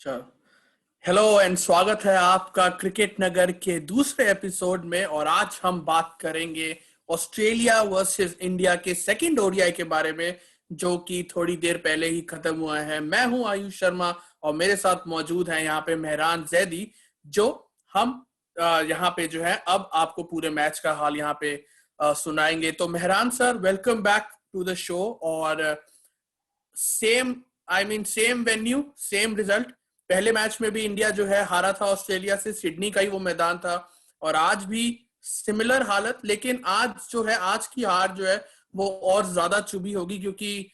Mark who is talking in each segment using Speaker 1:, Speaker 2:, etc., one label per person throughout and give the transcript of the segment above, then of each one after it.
Speaker 1: चलो, hello and स्वागत है आपका क्रिकेट नगर के दूसरे एपिसोड में। और आज हम बात करेंगे ऑस्ट्रेलिया वर्सेस इंडिया के सेकंड ओडीआई के बारे में, जो कि थोड़ी देर पहले ही खत्म हुआ है। मैं हूं आयुष शर्मा और मेरे साथ मौजूद है यहाँ पे मेहरान जैदी, जो हम यहाँ पे जो है अब आपको पूरे मैच का हाल यहाँ पे सुनाएंगे। तो Mehran sir, welcome back to the show. और same same venue, same result. पहले मैच में भी इंडिया जो है हारा था ऑस्ट्रेलिया से, सिडनी का ही वो मैदान था। और आज भी सिमिलर हालत, लेकिन आज जो है, आज की हार जो है वो और ज्यादा चुभी होगी, क्योंकि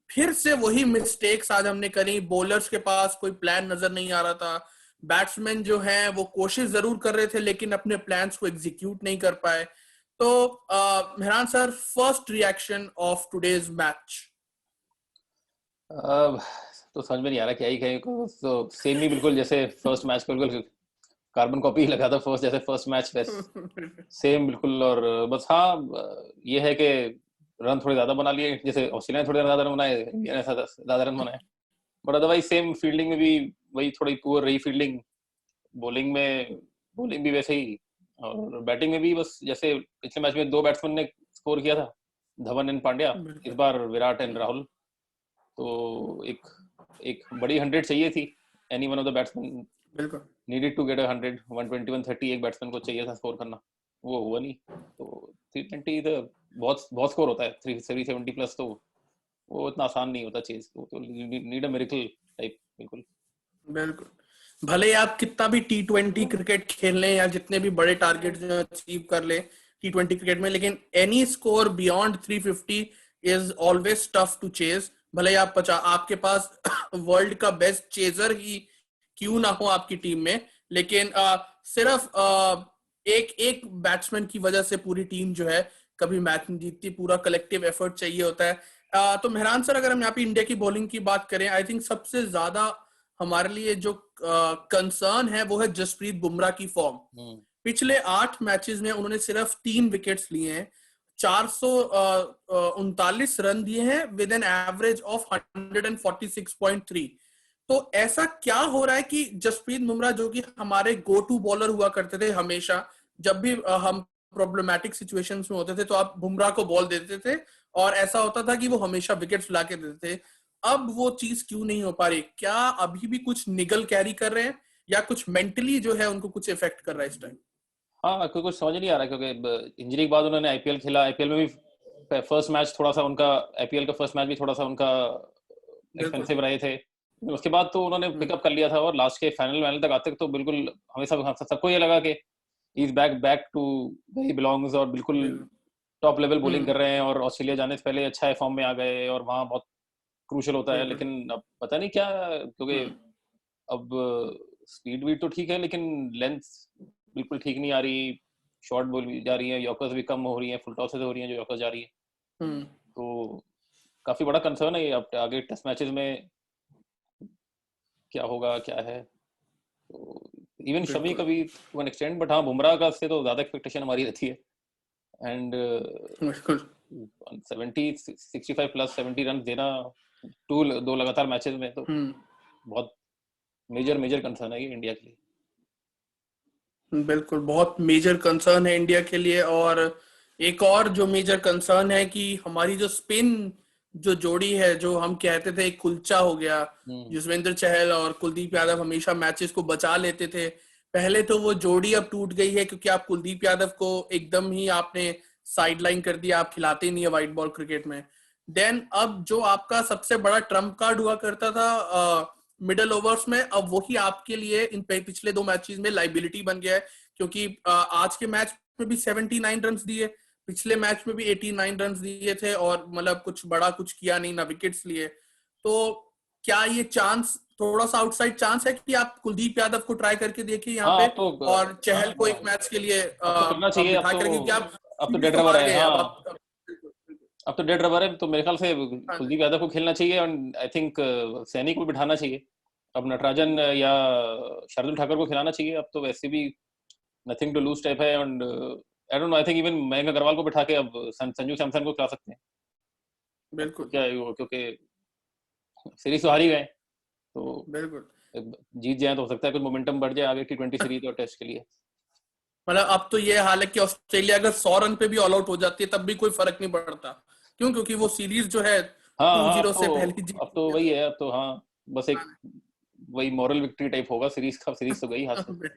Speaker 1: फिर से वही मिस्टेक्स आज हमने करी। बॉलर्स के पास कोई प्लान नजर नहीं आ रहा था। बैट्समैन जो हैं वो कोशिश जरूर कर रहे थे, लेकिन अपने प्लान्स को एग्जीक्यूट नहीं कर पाए। तो Mehran sir, first reaction of today's match.
Speaker 2: अब तो समझ में नहीं आ रहा क्या ही कहें। तो सेम ही बिल्कुल जैसे फर्स्ट मैच को बिल्कुल कार्बन कॉपी ही लगा था फर्स्ट, जैसे फर्स्ट मैच सेम बिल्कुल। और बस हाँ, ये है कि रन थोड़े ज्यादा बना लिए, जैसे ऑस्ट्रेलिया ने थोड़े ज्यादा रन बनाए, इंडिया ने ज्यादा रन बनाए। But otherwise same. फील्डिंग में भी वही थोड़ी पुअर रही फील्डिंग, बॉलिंग भी वैसे ही, और बैटिंग में भी बस जैसे पिछले मैच में दो बैट्समैन ने स्कोर किया था, धवन एंड पांड्या। इस बार विराट एंड राहुल। तो एक एक बड़ी 100 चाहिए थी। Any one of the batsman
Speaker 1: बिल्कुल
Speaker 2: नीडेड टू गेट 100, 120, 130 एक बैट्समैन को चाहिए था स्कोर करना, वो हुआ नहीं। तो 320 तो बहुत बहुत स्कोर होता है, 370 प्लस, तो वो इतना आसान नहीं होता चेज। तो नीड अ मिरेकल टाइप। बिल्कुल
Speaker 1: बिल्कुल। भले ही आप कितना भी T20 क्रिकेट खेल लें या जितने भी बड़े टारगेट अचीव कर ले T20 क्रिकेट में, लेकिन any score beyond 350 is always tough to chase. भले ही आपके पास वर्ल्ड का बेस्ट चेजर ही क्यों ना हो आपकी टीम में, लेकिन सिर्फ एक एक बैट्समैन की वजह से पूरी टीम जो है कभी मैच नहीं जीतती। पूरा कलेक्टिव एफर्ट चाहिए होता है। तो मेहरान सर, अगर हम यहाँ पे इंडिया की बॉलिंग की बात करें, आई थिंक सबसे ज्यादा हमारे लिए जो कंसर्न है वो है जसप्रीत बुमराह की फॉर्म। पिछले 8 मैचेस में उन्होंने सिर्फ 3 विकेट्स लिए हैं, 439 रन दिए हैं विद एन एवरेज ऑफ 146.3। तो ऐसा क्या हो रहा है कि जसप्रीत बुमराह, जो कि हमारे गो टू बॉलर हुआ करते थे हमेशा, जब भी हम प्रॉब्लमैटिक सिचुएशंस में होते थे तो आप बुमराह को बॉल देते थे और ऐसा होता था कि वो हमेशा विकेट्स ला के देते थे। अब वो चीज क्यों नहीं हो पा रही? क्या अभी भी कुछ निगल कैरी कर रहे हैं, या कुछ मेंटली जो है उनको कुछ इफेक्ट कर रहा है इस टाइम?
Speaker 2: हाँ, कुछ समझ नहीं आ रहा, क्योंकि इंजरी के बाद उन्होंने आईपीएल खेला। आईपीएल में भी फर्स्ट मैच थोड़ा सा उनका, आईपीएल का फर्स्ट मैच भी थोड़ा सा उनका
Speaker 1: बिल्कुल।
Speaker 2: एक्सपेंसिव रहे थे। उसके बाद तो उन्होंने पिकअप कर लिया था, और लास्ट के फाइनल तक आते तो बिल्कुल हमें सबको ये लगा कि is back to where he belongs, और बिल्कुल
Speaker 1: बिल्कुल।
Speaker 2: टॉप लेवल बॉलिंग कर रहे हैं। और ऑस्ट्रेलिया जाने से पहले अच्छा फॉर्म में आ गए, और वहाँ बहुत क्रूशल होता है।
Speaker 1: बिल्कुल।
Speaker 2: लेकिन अब पता नहीं क्या, क्योंकि अब स्पीड भी तो ठीक है, लेकिन लेंथ बिल्कुल ठीक नहीं आ रही। शॉर्ट बॉल भी जा रही है, यॉर्कर्स भी कम हो रही हैं, फुल टॉसेस हो रही हैं जो यॉर्कर्स जा रही है। तो काफी बड़ा कंसर्न है ये। अब आगे टेस्ट मैचेस में क्या होगा, क्या है। तो इवन शमी का
Speaker 1: बिल्कुल।
Speaker 2: भी टू एन एक्सटेंड, बट हाँ, बुमराह का से तो ज्यादा एक्सपेक्टेशन हमारी रहती है। एंड
Speaker 1: बिल्कुल।
Speaker 2: 65 प्लस 70 रन देना दो लगातार मैचेस में, तो बहुत मेजर मेजर कंसर्न है ये इंडिया के लिए।
Speaker 1: बिल्कुल, बहुत मेजर कंसर्न है इंडिया के लिए। और एक और जो मेजर कंसर्न है कि हमारी जो स्पिन जो जोड़ी है, जो हम कहते थे एक कुलचा हो गया, युजवेंद्र चहल और कुलदीप यादव हमेशा मैचेस को बचा लेते थे। पहले तो वो जोड़ी अब टूट गई है, क्योंकि आप कुलदीप यादव को एकदम ही आपने साइडलाइन कर दिया, आप खिलाते ही नहीं है व्हाइट बॉल क्रिकेट में। देन अब जो आपका सबसे बड़ा ट्रम्प कार्ड हुआ करता था मिडल ओवर्स में, अब वही आपके लिए इन पिछले 2 मैचेस में लाइबिलिटी बन गया है। क्योंकि आज के मैच में भी 79 रन दिए, पिछले मैच में भी 89 रन दिए थे, और मतलब कुछ बड़ा कुछ किया नहीं, ना विकेट्स लिए। तो क्या ये चांस, थोड़ा सा आउटसाइड चांस है कि आप कुलदीप यादव को ट्राई करके देखिए यहाँ
Speaker 2: हाँ,
Speaker 1: पे, और चहल को एक मैच के लिए
Speaker 2: अब तो करना चाहिए।
Speaker 1: बिठा कर, क्योंकि आप
Speaker 2: अब तो
Speaker 1: सीरीज
Speaker 2: डेड
Speaker 1: तो
Speaker 2: रबर
Speaker 1: हार
Speaker 2: है।
Speaker 1: गए अब
Speaker 2: हाँ,
Speaker 1: आप। बिल्कुल। बिल्कुल।
Speaker 2: अब तो डेड रबर है, तो मेरे ख्याल से
Speaker 1: हाँ जी।
Speaker 2: कुलदीप यादव को खेलना चाहिए, और आई थिंक सैनी को भी बिठाना चाहिए। अब नटराजन या शार्दुल ठाकुर को खिलाना चाहिए। अब तो वैसे भी नथिंग टू लूज टाइप है। And I don't know, I think even Mayank Agarwal को बिठा के अब संजू सैमसन को खिला सकते हैं। अब तो
Speaker 1: बिल्कुल।
Speaker 2: क्या है वो, क्योंकि सीरीज तो हार ही गए, तो
Speaker 1: बिल्कुल।
Speaker 2: जीत जाए तो हो सकता है कुछ मोमेंटम बढ़ जाए आगे T20 सीरीज और टेस्ट के लिए।
Speaker 1: मतलब अब तो ये हाल है कि ऑस्ट्रेलिया अगर 100 रन पे भी ऑल आउट हो जाती है तब भी कोई फर्क नहीं पड़ता। क्यों? क्योंकि वो सीरीज जो है
Speaker 2: हाँ
Speaker 1: टू
Speaker 2: हाँ,
Speaker 1: जीरो से पहले जीत
Speaker 2: अब तो
Speaker 1: चुकी है
Speaker 2: वही
Speaker 1: तो।
Speaker 2: है, अब तो हाँ बस एक वही मॉरल विक्ट्री टाइप होगा, सीरीज का सीरीज तो गई हाथ से।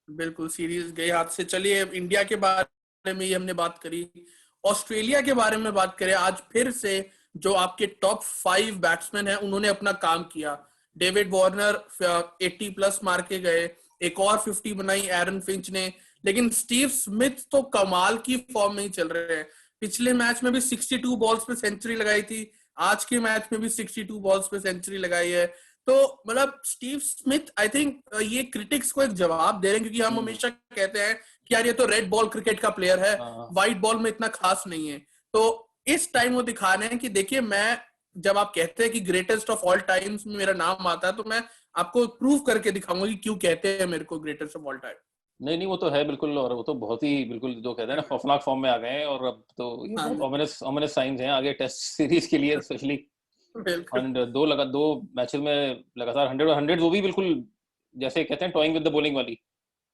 Speaker 1: बिल्कुल सीरीज गई हाथ से। चलिए इंडिया के बारे में ही हमने बात करी, ऑस्ट्रेलिया के बारे में बात करें। आज फिर से जो आपके टॉप 5 बैट्समैन हैं उन्होंने अपना काम किया। डेविड वार्नर 80 प्लस मार के गए, एक और 50 बनाई एरन फिंच ने, लेकिन स्टीव स्मिथ तो कमाल की फॉर्म में ही चल रहे हैं। पिछले मैच में भी 62 बॉल्स पे सेंचुरी लगाई थी, आज के मैच में भी 62 बॉल्स पे सेंचुरी लगाई है। तो मतलब स्टीव स्मिथ आई थिंक ये क्रिटिक्स को एक जवाब दे रहे हैं, क्योंकि हम हमेशा कहते हैं कि यार ये तो रेड बॉल क्रिकेट का प्लेयर है, व्हाइट बॉल में इतना खास नहीं है। तो इस टाइम वो दिखा रहे हैं कि देखिए, मैं जब आप कहते हैं कि ग्रेटेस्ट ऑफ ऑल टाइम्स में मेरा नाम आता है तो मैं आपको प्रूव करके दिखाऊंगा कि क्यों कहते हैं मेरे को ग्रेटेस्ट ऑफ ऑल टाइम।
Speaker 2: नहीं नहीं, वो तो है बिल्कुल, और वो तो बहुत ही बिल्कुल जो कहते हैं ना खौफनाक फॉर्म में आ गए हैं, और अब तो ये बहुत ओमिनस साइंस हैं आगे टेस्ट सीरीज के लिए स्पेशली। एंड दो मैचेस में लगातार 100 वो भी बिल्कुल जैसे कहते हैं टॉइंग विद द बॉलिंग वाली,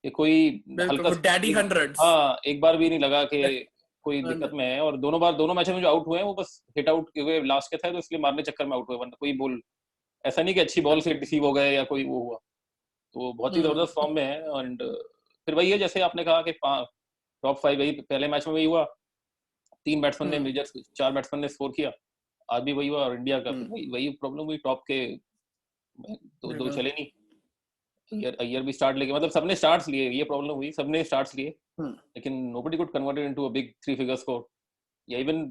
Speaker 2: ये कोई हल्का
Speaker 1: डैडी हंड्रेड्स।
Speaker 2: हाँ एक बार भी नहीं लगा कि कोई दिक्कत में है, और दोनों मैचेस में जो आउट हुए हैं वो बस हिट आउट क्योंकि लास्ट के था तो इसलिए मारने चक्कर में आउट हुए, वरना कोई बॉल ऐसा नहीं कि अच्छी बॉल से डिसीव हो गए या कोई वो हुआ। तो बहुत ही जबरदस्त फॉर्म में है। एंड फिर वही है जैसे आपने कहा कि टॉप 5 वही पहले मैच में वही हुआ, 3 बैट्समैन ने मेजर 4 बैट्समैन ने स्कोर किया, आज भी वही हुआ। और इंडिया का वही प्रॉब्लम हुई, टॉप के दो चले नहीं। अय्यर भी स्टार्ट लेके, मतलब सबने स्टार्ट्स लिए, ये प्रॉब्लम हुई, सबने स्टार्ट्स लिए लेकिन nobody could convert it into a big 3 figure score, या इवन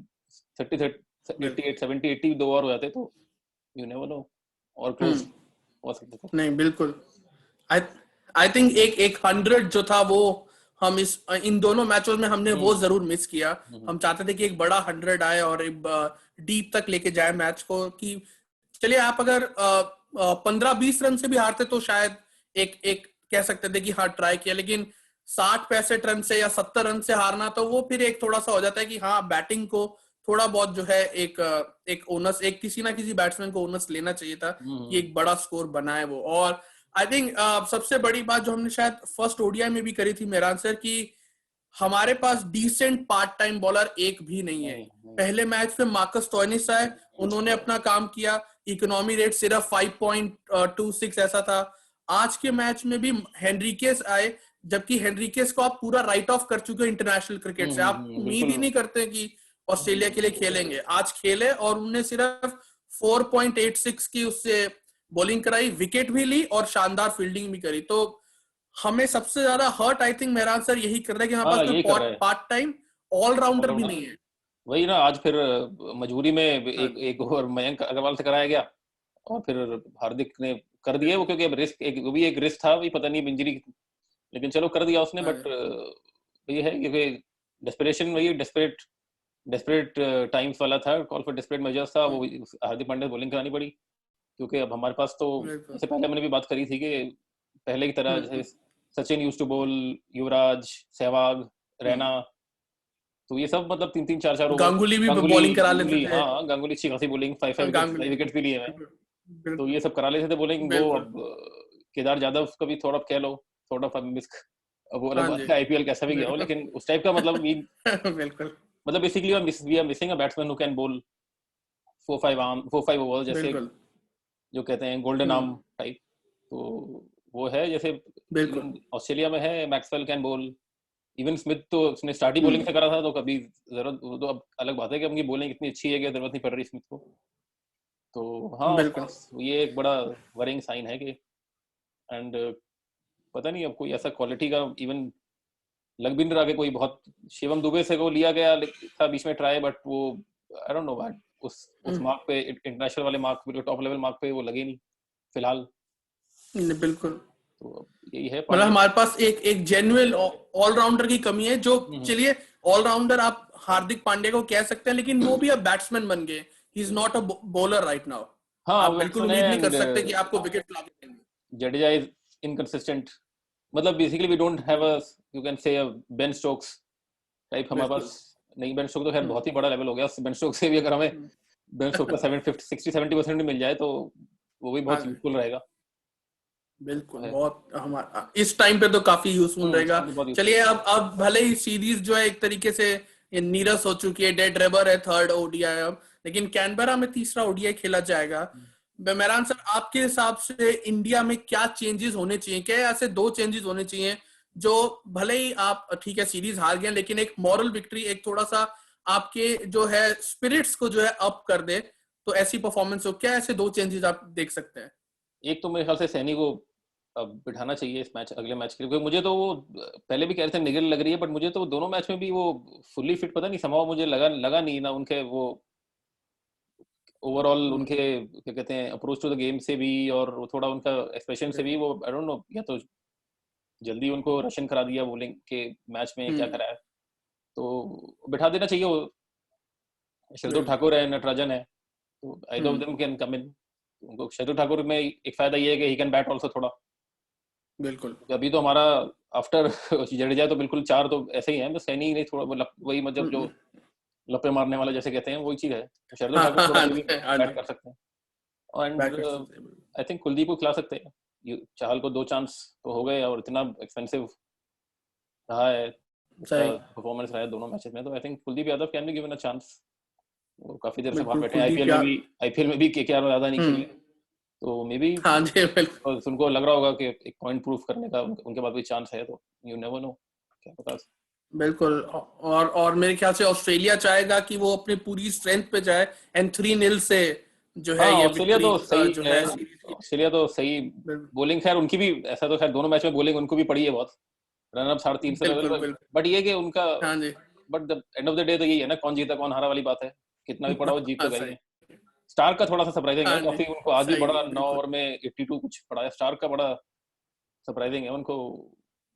Speaker 2: 30 88 70 80 दो और हो जाते तो यू नेवर नो, और क्लोज हो सकता था।
Speaker 1: नहीं बिल्कुल, आई थिंक एक 100 जो था वो हम इन दोनों मैचों में हमने वो जरूर मिस किया। हम चाहते थे कि एक बड़ा 100 आए और डीप तक लेके जाए मैच को, कि चलिए आप अगर 15-20 रन से भी हारते तो शायद एक कह सकते थे कि हाँ ट्राई किया, लेकिन 60-65 रन से या 70 रन से हारना तो वो फिर एक थोड़ा सा हो जाता है कि हाँ बैटिंग को थोड़ा बहुत जो है एक ओनस, एक किसी ना किसी बैट्समैन को ओनस लेना चाहिए था कि एक बड़ा स्कोर बनाए वो। और आई थिंक सबसे बड़ी बात जो हमने शायद फर्स्ट ओडीआई में भी करी थी मेरा आंसर, कि हमारे पास डिसेंट पार्ट टाइम बॉलर एक भी नहीं है। पहले मैच में मार्कस स्टोइनिस आए, उन्होंने अपना काम किया, इकोनॉमी रेट सिर्फ 5.26 ऐसा था। आज के मैच में भी हेनरिकेस आए, जबकि हेनरिकेस को आप पूरा राइट ऑफ कर चुके हो इंटरनेशनल क्रिकेट से, आप उम्मीद ही नहीं करते कि ऑस्ट्रेलिया के लिए खेलेंगे। आज खेले और उन्होंने सिर्फ 4.86 की उससे बॉलिंग कराई, विकेट भी ली और शानदार फील्डिंग भी करी। तो हमें सबसे ज्यादा हर्ट आई थिंक मेरा आंसर यही कर रहा है कि हमारे पास कोई पार्ट टाइम ऑलराउंडर भी नहीं है।
Speaker 2: वही ना, आज फिर मजबूरी में एक ओवर मयंक अग्रवाल से कराया गया और फिर हार्दिक ने कर दिया वो, क्योंकि अब रिस्क वो भी एक रिस्क था, वही पता नहीं इंजरी, लेकिन चलो कर दिया उसने। बट ये है क्योंकि डेस्परेशन, वही डेस्परेट टाइम्स वाला था, कॉल फॉर डेस्परेट मेजर्स था, वो हार्दिक पांड्या बॉलिंग करानी पड़ी, क्योंकि अब हमारे पास तो जैसे पहले मैंने भी बात करी थी कि पहले की तरह जैसे सचिन यूज्ड टू बोल, युवराज, सहवाग, रैना, तो ये सब मतलब 3-3 4-4 ओवर,
Speaker 1: गांगुली भी बॉलिंग करा लेते थे।
Speaker 2: हाँ गांगुली अच्छी खासी बॉलिंग, 5 विकेट्स भी लिए हैं, तो ये सब करा लेते थे बॉलिंग। वो अब केदार यादव का भी थोड़ा कह लो थोड़ा मिस, अब वो अलग बात है आईपीएल कैसा भी गया हो, लेकिन उस टाइप का मतलब
Speaker 1: बिल्कुल,
Speaker 2: मतलब basically we are missing a batsman who can bowl 4-5 over, जैसे जो कहते हैं गोल्डन आर्म टाइप, तो वो है जैसे ऑस्ट्रेलिया में है मैक्सवेल कैन बोल, इवन स्मिथ तो उसने स्टार्टिंग बॉलिंग से करा था, तो कभी जरूरत, तो अब अलग बात है कि उनकी बॉलिंग इतनी अच्छी है कि जरूरत नहीं पड़ रही स्मिथ को। तो हाँ ये एक बड़ा वरिंग साइन है कि, एंड पता नहीं अब कोई ऐसा क्वालिटी का इवन लग भी नहीं रहा कि कोई बहुत, शिवम दुबे से को लिया गया था बीच में ट्राई, बट वो आई डोंट नो उस मार्क पे, इंटरनेशनल वाले मार्क पे, टॉप लेवल मार्क पे वो लगे नहीं फिलहाल।
Speaker 1: बिल्कुल,
Speaker 2: तो यही है
Speaker 1: मतलब हमारे पास एक जेन्युइन ऑलराउंडर की कमी है। जो चलिए ऑलराउंडर आप हार्दिक पांड्या को कह सकते हैं, लेकिन वो भी अब बैट्समैन बन गए, he is not a bowler right now. आप बिल्कुल उम्मीद नहीं कर सकते कि आपको विकेट ला के देंगे।
Speaker 2: जडेजा इज इनकंसिस्टेंट, मतलब basically we don't have a, you can say, a Ben Stokes type हमारे पास नहीं। बेन स्टोक्स तो खैर बहुत ही बड़ा लेवल हो गया, बेन स्टोक्स से भी अगर हमें बेन स्टोक्स का 60-70% भी मिल जाए तो वो भी बहुत यूजफुल रहेगा।
Speaker 1: बिल्कुल,
Speaker 2: है।
Speaker 1: बहुत हमारा इस टाइम पे तो काफी यूजफुल रहेगा।
Speaker 2: बहुत useful
Speaker 1: चलिए, अब भले ही सीरीज जो है एक तरीके से ये नीरस हो चुकी है, डेड रबर है थर्ड ओडीआई अब, लेकिन कैनबरा में तीसरा ओडीआई खेला जाएगा। मेहरान सर, आपके हिसाब से इंडिया में क्या चेंजेस होने चाहिए? क्या ऐसे दो चेंजेस होने चाहिए जो भले ही आप ठीक है सीरीज हार गए, लेकिन एक मॉरल विक्ट्री, एक थोड़ा सा आपके जो है स्पिरिट्स को जो है अप कर दे, तो ऐसी परफॉर्मेंस हो? क्या ऐसे दो चेंजेस आप देख सकते हैं?
Speaker 2: एक तो मेरे ख्याल से सैनी को अब बिठाना चाहिए इस मैच, अगले मैच के लिए, क्योंकि मुझे तो वो पहले भी कह रहे थे निगल लग रही है, बट मुझे तो दोनों मैच में भी वो फुल्ली फिट पता नहीं समाव मुझे लगा नहीं ना, उनके वो ओवरऑल उनके क्या कहते हैं अप्रोच टू द गेम से भी, और वो थोड़ा उनका एक्सप्रेशन से भी, वो आई डोंट नो, या तो जल्दी उनको रशन करा दिया बॉलिंग के मैच में, क्या करा है, तो बिठा देना चाहिए। वो शार्दुल ठाकुर है, नटराजन है, तो either of them can come in. उनको शार्दुल ठाकुर में एक फायदा ये है कि ही कैन बैट आल्सो थोड़ा।
Speaker 1: बिल्कुल।
Speaker 2: अभी तो हमारा आफ्टर जडेजा तो बिल्कुल चार तो ऐसे ही है, बस सैनी नहीं थोड़ा वही मतलब जो लपे मारने वाला जैसे कहते हैं वही चीज है। तो शार्दुल ठाकुर थोड़ा
Speaker 1: हाँ
Speaker 2: मे भी
Speaker 1: जी,
Speaker 2: बैट कर सकते हैं, एंड
Speaker 1: बैक कर सकते हैं।
Speaker 2: आई थिंक कुलदीप को खिला सकते हैं। चाहल को 2 चांस तो हो गए, और इतना एक्सपेंसिव रहा है उसका
Speaker 1: सही।
Speaker 2: परफॉर्मेंस रहा है दोनों मैचेस में, तो I think Kuldeep Yadav can be given a chance. वो काफी देर से वहां
Speaker 1: बिल्कुल
Speaker 2: बैठे हैं,
Speaker 1: कुलदीप
Speaker 2: आईपीएल में भी केकेआर ज्यादा नहीं खेले,
Speaker 1: हम्म।
Speaker 2: तो मे बी
Speaker 1: हाँ जी, बिल्कुल।
Speaker 2: उनको लग रहा होगा कि एक पॉइंट प्रूफ करने का उनके पास भी चांस है, तो यू नेवर नो, क्या पता।
Speaker 1: बिल्कुल। और मेरे ख्याल से ऑस्ट्रेलिया चाहेगा कि वो अपनी पूरी स्ट्रेंथ पे जाए, एंड 3-0 से जो है
Speaker 2: हाँ,
Speaker 1: ये
Speaker 2: ऑस्ट्रेलिया
Speaker 1: विक्ट्री
Speaker 2: तो सही
Speaker 1: जो
Speaker 2: है,
Speaker 1: है सीरीज की।
Speaker 2: ऑस्ट्रेलिया तो सही
Speaker 1: बिल्कुल
Speaker 2: बॉलिंग, खैर उनकी भी ऐसा तो खैर दोनों मैच में बॉलिंग उनको भी पड़ी है बहुत, रन अप 350 लेवल
Speaker 1: बिल्कुल।
Speaker 2: पर,
Speaker 1: बिल्कुल।
Speaker 2: बट ये कि उनका,
Speaker 1: हाँ जी।
Speaker 2: But the end of the day तो यही है ना, कौन जीता कौन हारा वाली बात है, कितना भी पड़ा हो जीत तो
Speaker 1: हाँ
Speaker 2: गई
Speaker 1: सही।
Speaker 2: है। स्टार्क का थोड़ा सा सरप्राइजिंग
Speaker 1: हाँ
Speaker 2: है,
Speaker 1: जी,
Speaker 2: काफी उनको आज भी
Speaker 1: सही
Speaker 2: बड़ा 9
Speaker 1: बिल्कुल।
Speaker 2: ओवर में 82 कुछ पड़ा है, स्टार्क का बड़ा सरप्राइजिंग है उनको,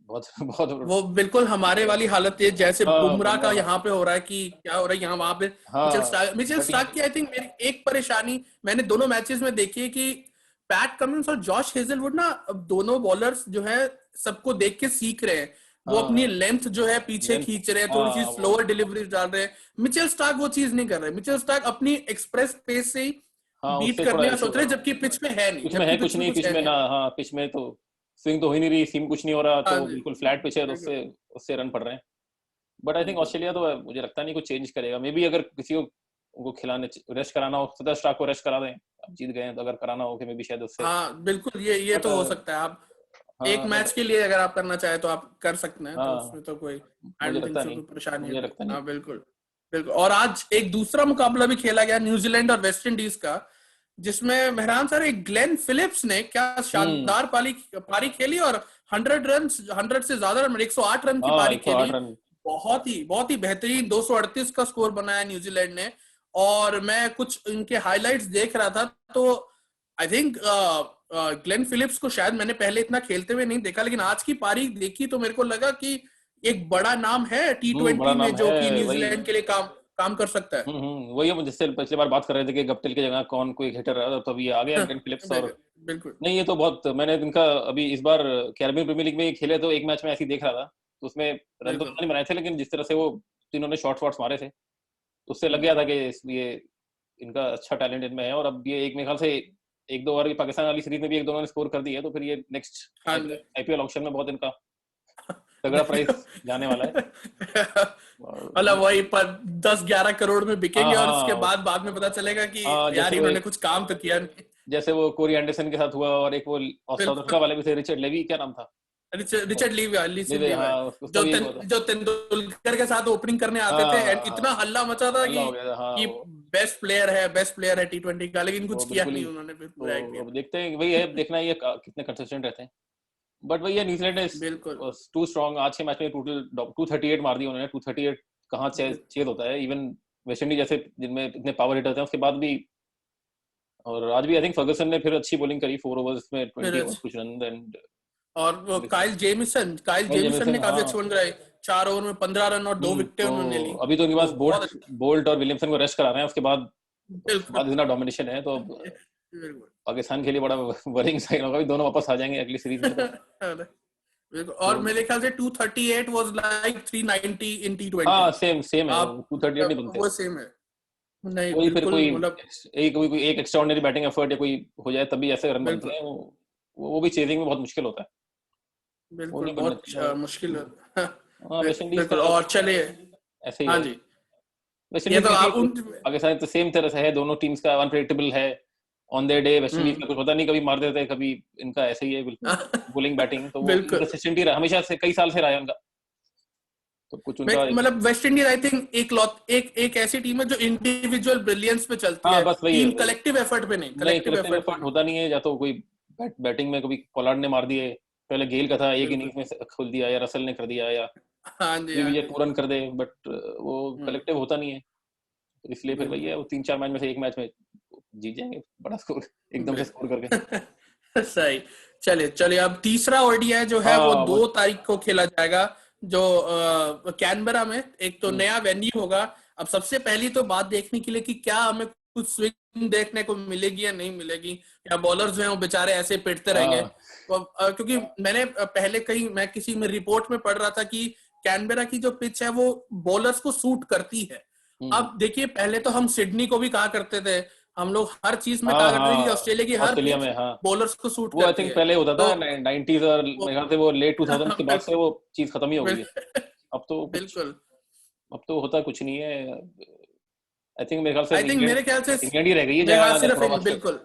Speaker 2: बहुत बहुत।
Speaker 1: वो बिल्कुल हमारे वाली हालत है, जैसे
Speaker 2: हाँ
Speaker 1: बुमराह का
Speaker 2: बुमराह,
Speaker 1: यहाँ पे हो रहा है कि क्या हो रहा है यहाँ वहां पे।
Speaker 2: हाँ
Speaker 1: मिचेल
Speaker 2: बट
Speaker 1: स्टार्क की आई थिंक मेरी एक परेशानी मैंने दोनों मैचेस में देखी है कि पैट कमिंस और जॉश हेजलवुड ना, अब दोनों बॉलर्स जो है सबको देख के सीख रहे हैं। वो अपनी
Speaker 2: हाँ
Speaker 1: लेंथ जो है पीछे
Speaker 2: लेंथ,
Speaker 1: खींच रहे हैं, थोड़ी सी
Speaker 2: हाँ वो
Speaker 1: स्लोअर डिलीवरी डाल रहे हैं। मिचेल स्टार्क वो चीज नहीं कर रहे। मिचेल स्टार्क अपनी एक्सप्रेस पेस से ही
Speaker 2: हाँ
Speaker 1: बीट
Speaker 2: उससे थोड़ा
Speaker 1: करने का
Speaker 2: इशू
Speaker 1: सोच
Speaker 2: है,
Speaker 1: रहे हैं, जबकि पिच में है नहीं,
Speaker 2: पिच में है
Speaker 1: जबकि
Speaker 2: कुछ
Speaker 1: पिच में
Speaker 2: नहीं,
Speaker 1: कुछ
Speaker 2: पिच
Speaker 1: है
Speaker 2: में
Speaker 1: नहीं
Speaker 2: ना,
Speaker 1: अभी।
Speaker 2: हाँ पिच में तो स्विंग तो हो ही नहीं रही, सीम कुछ नहीं हो रहा,
Speaker 1: हाँ
Speaker 2: तो
Speaker 1: जी,
Speaker 2: बिल्कुल फ्लैट पिच है, तो
Speaker 1: बिल्कुल
Speaker 2: उससे उससे रन पड़ रहे हैं। बट आई थिंक
Speaker 1: बिल्कुल।
Speaker 2: ऑस्ट्रेलिया तो मुझे लगता नहीं कुछ चेंज करेगा, मे बी अगर किसी को उनको खिलाने रेस्ट कराना हो, सदर स्टार्क को रेस्ट करा दें, अब जीत गए हैं तो अगर कराना हो कि मे बी शायद उससे,
Speaker 1: हाँ बिल्कुल, ये
Speaker 2: बट
Speaker 1: तो हो सकता है। आप एक
Speaker 2: हाँ
Speaker 1: मैच
Speaker 2: बट
Speaker 1: के लिए अगर आप करना चाहे तो आप कर सकते हैं, तो
Speaker 2: हाँ
Speaker 1: उसमें तो कोई आई
Speaker 2: मुझे
Speaker 1: डोंट थिंक
Speaker 2: लगता
Speaker 1: सो
Speaker 2: नहीं,
Speaker 1: कोई परेशानी
Speaker 2: मुझे
Speaker 1: होगी।
Speaker 2: लगता नहीं।
Speaker 1: हाँ बिल्कुल। बिल्कुल। और आज एक दूसरा मुकाबला भी खेला गया, न्यूजीलैंड और वेस्ट इंडीज का, जिसमें मेहरान सर एक ग्लेन फिलिप्स ने क्या
Speaker 2: हम्म,
Speaker 1: शानदार पारी खेली, और 100 रन, 100 से ज्यादा रन, 108 रन की
Speaker 2: हाँ
Speaker 1: पारी
Speaker 2: 108
Speaker 1: खेली।
Speaker 2: रन,
Speaker 1: बहुत ही बेहतरीन 238 का स्कोर बनाया न्यूजीलैंड ने। और मैं कुछ इनके हाइलाइट्स देख रहा था, तो आई थिंक ग्लेन फिलिप्स को शायद मैंने पहले इतना खेलते हुए नहीं देखा, लेकिन आज की पारी देखी तो मेरे को लगा कि एक बड़ा नाम है टी
Speaker 2: बड़ा
Speaker 1: ट्वेंटी में
Speaker 2: नाम
Speaker 1: जो
Speaker 2: है
Speaker 1: कि
Speaker 2: वही।
Speaker 1: न्यूजीलैंड के लिए काम काम कर सकता है।
Speaker 2: वही हम जिससे पिछली बार बात कर रहे थे कि गप्टिल की जगह कौन कोई हिटर रहा था, तो अभी आ गया ग्लेन फिलिप्स। और
Speaker 1: बिल्कुल।
Speaker 2: नहीं, ये तो बहुत, मैंने इनका अभी इस बार कैरिबियन प्रीमियर लीग में खेले तो एक मैच में ऐसे ही देख रहा था, तो उसमें रन तो
Speaker 1: बिल्कुल।
Speaker 2: नहीं बनाए थे, लेकिन जिस तरह से वो इन्होंने शॉट्स मारे थे, तो उससे लग गया था कि ये इनका अच्छा टैलेंट इनमें है। और अब ये एक मेरे ख्याल से एक दो बार पाकिस्तान वाली सीरीज में भी एक दो ने स्कोर कर दी है, तो फिर ये नेक्स्ट
Speaker 1: हाँ जी।
Speaker 2: आईपीएल ऑक्शन में बहुत इनका तगड़ा प्राइस जाने वाला है।
Speaker 1: मतलब
Speaker 2: और
Speaker 1: वही पर 10-11 करोड़ में
Speaker 2: हाँ
Speaker 1: बिकेंगे, और उसके
Speaker 2: हाँ
Speaker 1: बाद में पता चलेगा कि
Speaker 2: हाँ,
Speaker 1: यार इन्होंने कुछ काम तो किया नहीं।
Speaker 2: जैसे वो कोरी एंडरसन के साथ हुआ, और एक वो साउथ अफ्रीका
Speaker 1: बिल्कुल।
Speaker 2: वाले भी थे, रिचर्ड लेवी क्या नाम था,
Speaker 1: रिचर्ड लीवी
Speaker 2: हाँ
Speaker 1: भाई,
Speaker 2: उसका भी हुआ था,
Speaker 1: जो तेंदुलकर के साथ ओपनिंग करने आते थे,
Speaker 2: हाँ
Speaker 1: एंड इतना
Speaker 2: हाँ
Speaker 1: हल्ला मचा था
Speaker 2: हल्ला हो गया था, हाँ
Speaker 1: कि
Speaker 2: वो
Speaker 1: बेस्ट प्लेयर है टी20 का, लेकिन
Speaker 2: वो
Speaker 1: कुछ किया
Speaker 2: बिल्कुल ही,
Speaker 1: नहीं उन्होंने फिर पूरा
Speaker 2: तो
Speaker 1: आईपीएल।
Speaker 2: अब देखते हैं, वही है देखना है ये कितने कंसिस्टेंट रहते हैं। बट वही है, न्यूजीलैंड इज
Speaker 1: बिल्कुल।
Speaker 2: To strong. आज के मैच में टोटल 238 मार दिए उन्होंने, 238 कहाँ चेज होता है, इवन वेस्ट इंडीज जैसे जिनमें इतने पावर हिटर्स हैं उसके बाद भी। और आज भी आई थिंक फर्गसन ने फिर अच्छी बॉलिंग करी, 4 ओवर्स में
Speaker 1: फिर
Speaker 2: 20 और कुछ रन, एंड
Speaker 1: और वो काइल जेमिसन ने काफी
Speaker 2: हाँ
Speaker 1: अच्छी बॉलिंग कराई, 4 ओवर में 15 रन और 2 विकेटें
Speaker 2: तो
Speaker 1: उन्होंने ली।
Speaker 2: अभी तो उनके पास
Speaker 1: तो बहुत अच्छा।
Speaker 2: बोल्ट और विलियमसन को रेस्ट करा रहे हैं, उसके बाद
Speaker 1: बिल्कुल।
Speaker 2: इतना डोमिनेशन है, तो अब
Speaker 1: बिल्कुल।
Speaker 2: पाकिस्तान के लिए बड़ा वरिंग साइन होगा, दोनों वापस आ जाएंगे अगली सीरीज में, तो
Speaker 1: बिल्कुल।
Speaker 2: तो
Speaker 1: और मेरे ख्याल से 238 वाज लाइक 390 इन टी20।
Speaker 2: हाँ सेम है,
Speaker 1: आप
Speaker 2: 238 नहीं बनते।
Speaker 1: वो सेम है। नहीं
Speaker 2: कोई फिर
Speaker 1: बिल्कुल,
Speaker 2: कोई
Speaker 1: मतलब
Speaker 2: एक ऑर्डिनरी बैटिंग एफर्ट या कोई हो जाए तभी ऐसे रन बनते
Speaker 1: बिल्कुल।
Speaker 2: हैं, वो भी चेजिंग में बहुत मुश्किल होता है।
Speaker 1: बिल्कुल बहुत मुश्किल है।
Speaker 2: हाँ, वेस्ट इंडीज
Speaker 1: बिल्कुल।
Speaker 2: का
Speaker 1: और चलिए,
Speaker 2: ऐसे ही
Speaker 1: हाँ
Speaker 2: है।
Speaker 1: जी,
Speaker 2: वेस्ट
Speaker 1: ये
Speaker 2: इंडीज
Speaker 1: तो
Speaker 2: भी
Speaker 1: आप
Speaker 2: ठीक,
Speaker 1: उन,
Speaker 2: पाकिस्तान तो सेम तरह से है, दोनों टीम्स का अनप्रेडिक्टेबल है। On their day West Indies का कुछ पता नहीं, कभी मार देते हैं, कभी इनका ऐसे ही है बिल्कुल, बॉलिंग बैटिंग तो वो
Speaker 1: बिल्कुल।
Speaker 2: इंकंसिस्टेंट ही रहा हमेशा से, कई साल से रहा है उनका, तो कुछ उनका
Speaker 1: मतलब वेस्ट इंडीज आई थिंक एक ऐसी टीम है जो इंडिविजुअल ब्रिलियंस पे चलती
Speaker 2: हाँ
Speaker 1: है,
Speaker 2: बस वही
Speaker 1: टीम
Speaker 2: है।
Speaker 1: कलेक्टिव एफर्ट पे नहीं,
Speaker 2: नहीं,
Speaker 1: कलेक्टिव
Speaker 2: कलेक्टिव
Speaker 1: एफर्ट पे
Speaker 2: एफर्ट
Speaker 1: नहीं।
Speaker 2: होता नहीं है, या तो कोई बैटिंग में कभी पोलार्ड ने मार दिए, पहले गेल का था एक
Speaker 1: बिल्कुल।
Speaker 2: इनिंग्स में खोल दिया, या रसल ने कर दिया, या
Speaker 1: हाँ जी,
Speaker 2: ये
Speaker 1: हाँ
Speaker 2: विजय
Speaker 1: जी।
Speaker 2: 2 रन कर दे, बट वो
Speaker 1: हम्म,
Speaker 2: कलेक्टिव होता नहीं है, तो इसलिए फिर वही
Speaker 1: बिल्कुल।
Speaker 2: है, वो 3-4 मैच में से एक मैच में जीत जाएंगे बड़ा स्कोर, एकदम से स्कोर करके।
Speaker 1: सही। चलिए चलिए, अब तीसरा ओडीआई जो है वो
Speaker 2: हाँ वो
Speaker 1: 2 तारीख को खेला जाएगा, जो कैनबरा में। एक तो नया वेन्यू होगा। अब सबसे पहली तो बात देखने के लिए कि क्या हमें कुछ स्विंग देखने को मिलेगी या नहीं मिलेगी, या बॉलर्स जो हैं वो बेचारे ऐसे पिटते रहेंगे।
Speaker 2: हाँ
Speaker 1: क्योंकि मैंने पहले कहीं मैं किसी में रिपोर्ट में पढ़ रहा था कि कैनबरा की जो पिच है वो बॉलर्स को सूट करती है।
Speaker 2: हम्म,
Speaker 1: अब देखिए, पहले तो हम सिडनी को भी कहा करते थे, हम लोग हर चीज में कहा
Speaker 2: हाँ
Speaker 1: करते थे कि
Speaker 2: हाँ
Speaker 1: ऑस्ट्रेलिया की हर
Speaker 2: ऑस्ट्रेलिया
Speaker 1: पिच
Speaker 2: में, हाँ
Speaker 1: बॉलर्स को सूट
Speaker 2: वो आई
Speaker 1: करती
Speaker 2: थिंक
Speaker 1: है।
Speaker 2: पहले होता
Speaker 1: तो
Speaker 2: था 90s, और
Speaker 1: वो
Speaker 2: मेरे ख्याल से वो लेट 2000 के बाद से वो चीज खत्म ही हो गई है। अब तो कुछ,
Speaker 1: बिल्कुल।
Speaker 2: अब तो होता कुछ नहीं है। आई थिंक मेरे ख्याल से
Speaker 1: आई थिंक
Speaker 2: इंग्लैंड,
Speaker 1: मेरे ख्याल से
Speaker 2: इंग्लैंड ही रह गई है
Speaker 1: मेरे ख्याल
Speaker 2: जहाँ
Speaker 1: सिर्फ
Speaker 2: थोड़ा
Speaker 1: इन,
Speaker 2: बहुत,
Speaker 1: बिल्कुल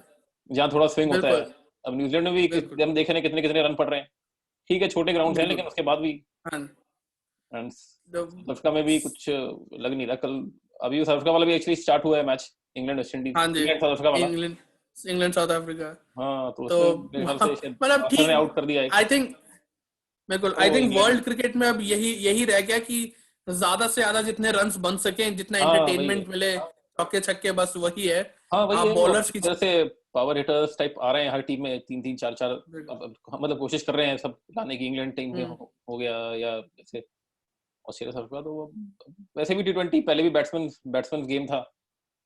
Speaker 2: जहाँ थोड़ा स्विंग होता है।
Speaker 1: बिल्कुल
Speaker 2: अब न्यूजीलैंड में भी
Speaker 1: बिल्कुल
Speaker 2: हम देख रहे हैं कितने कितने रन पड़ रहे हैं, ठीक है छोटे ग्राउंड हैं,
Speaker 1: बिल्कुल।
Speaker 2: लेकिन उसके बाद भी
Speaker 1: हाँ।
Speaker 2: रन।
Speaker 1: तो
Speaker 2: साउथ अफ्रीका में भी कुछ लग नहीं रहा कल, अभी साउथ अफ्रीका वाला भी एक्चुअली स्टार्ट हुआ है मैच, इंग्लैंड वेस्ट इंडीज,
Speaker 1: हाँ जी,
Speaker 2: इंग्लैंड साउथ अफ्रीका वाला।
Speaker 1: England England south Africa.
Speaker 2: हाँ तो
Speaker 1: तो
Speaker 2: उसमें मेरे ख्याल से शायद
Speaker 1: मतलब
Speaker 2: ऑस्ट्रेलिया ने
Speaker 1: ठीक।
Speaker 2: आउट कर दिया एक,
Speaker 1: आई थिंक, बिल्कुल आई
Speaker 2: तो
Speaker 1: थिंक
Speaker 2: इंग्लैंड,
Speaker 1: वर्ल्ड क्रिकेट में अब यही यही रह गया कि ज्यादा से ज्यादा जितने रन्स बन सके, जितना
Speaker 2: हाँ वही है,
Speaker 1: एंटरटेनमेंट मिले, चौके छक्के, बस वही है।
Speaker 2: हाँ वही
Speaker 1: आप
Speaker 2: है, अब
Speaker 1: बॉलर्स
Speaker 2: एक
Speaker 1: की,
Speaker 2: तरह से पावर हिटर्स टाइप आ रहे हैं हर टीम में, 3-3 4-4,
Speaker 1: बिल्कुल।
Speaker 2: मतलब कोशिश कर रहे हैं सब लाने की, इंग्लैंड टीम में
Speaker 1: हम्म
Speaker 2: हो गया, या जैसे ऑस्ट्रेलिया साउथ अफ्रीका, तो वैसे भी T20 पहले भी बैट्समैन बैट्समैन गेम था,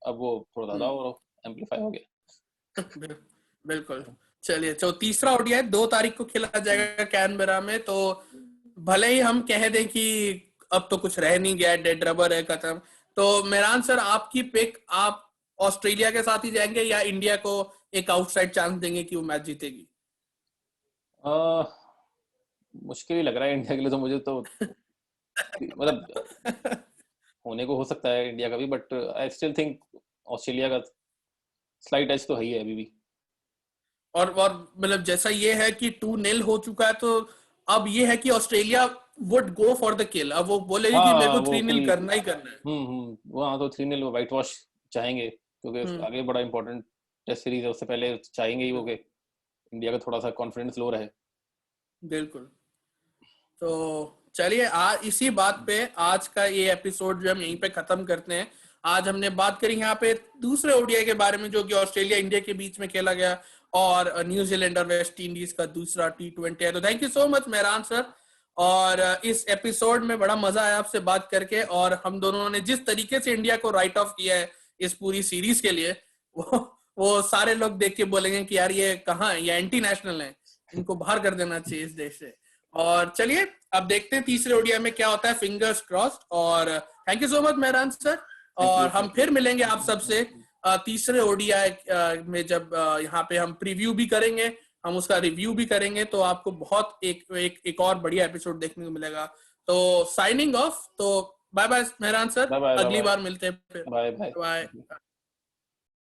Speaker 2: अब वो थोड़ा ज्यादा
Speaker 1: हम्म
Speaker 2: और एम्पलीफाई हो गया।
Speaker 1: बिल्कुल। चलिए, तो तीसरा ओडीआई 2 तारीख को खेला जाएगा कैनबरा में। तो भले ही हम कह दें कि अब तो कुछ रह नहीं गया, डेड रबर है, खत्म। तो मेहरान सर, आपकी पिक, आप ऑस्ट्रेलिया के साथ ही जाएंगे या इंडिया को एक आउटसाइड चांस देंगे कि वो मैच जीतेगी?
Speaker 2: आ, मुश्किल ही लग रहा है इंडिया के लिए, तो मुझे तो मतलब होने को हो सकता है इंडिया का भी, but I still think Australia का स्लाइट एज तो है ही है अभी भी।
Speaker 1: और मतलब जैसा ये है कि 2-0 हो चुका है, तो अब ये है कि Australia would go for the किल। अब वो बोलेगी कि मेरे
Speaker 2: हाँ
Speaker 1: को
Speaker 2: वो
Speaker 1: 3-0
Speaker 2: पूरी,
Speaker 1: करना ही करना है।
Speaker 2: वो हाँ तो 3-0 वाइट वॉश चाहेंगे, क्योंकि
Speaker 1: हम्म
Speaker 2: आगे बड़ा इंपॉर्टेंट टेस्ट सीरीज है, उससे पहले चाहेंगे ही वो कि इंडिया का थोड़ा सा कॉन्फिडेंस लो रहे।
Speaker 1: बिल्कुल। तो चलिए, आज इसी बात पे आज का ये एपिसोड जो हम यहीं पे खत्म करते हैं। आज हमने बात करी यहाँ पे दूसरे ओडीआई के बारे में, जो कि ऑस्ट्रेलिया इंडिया के बीच में खेला गया, और न्यूजीलैंड और वेस्ट इंडीज का दूसरा T20 है। तो thank you so much Mehran sir. और इस एपिसोड में बड़ा मजा आया आपसे बात करके, और हम दोनों ने जिस तरीके से इंडिया को राइट ऑफ किया है इस पूरी सीरीज के लिए, वो सारे लोग देख के बोलेंगे कि यार ये कहाँ है, ये एंटी नेशनल है, इनको बाहर कर देना चाहिए इस देश से। और चलिए, अब देखते हैं तीसरे ओडीआई में क्या होता है, फिंगर्स क्रॉस्ड। और thank you so much Mehran sir.
Speaker 2: Thank
Speaker 1: और
Speaker 2: यू,
Speaker 1: हम
Speaker 2: थैंक
Speaker 1: फिर
Speaker 2: यू।
Speaker 1: मिलेंगे आप सबसे तीसरे ओडीआई में, जब यहाँ पे हम प्रीव्यू भी करेंगे, हम उसका रिव्यू भी करेंगे, तो आपको बहुत एक और बढ़िया एपिसोड देखने को मिलेगा। तो साइनिंग ऑफ। तो bye bye Mehran sir,
Speaker 2: bye bye, bye
Speaker 1: अगली
Speaker 2: बाय,
Speaker 1: बार मिलते हैं फिर।
Speaker 2: Bye bye.
Speaker 1: बाय।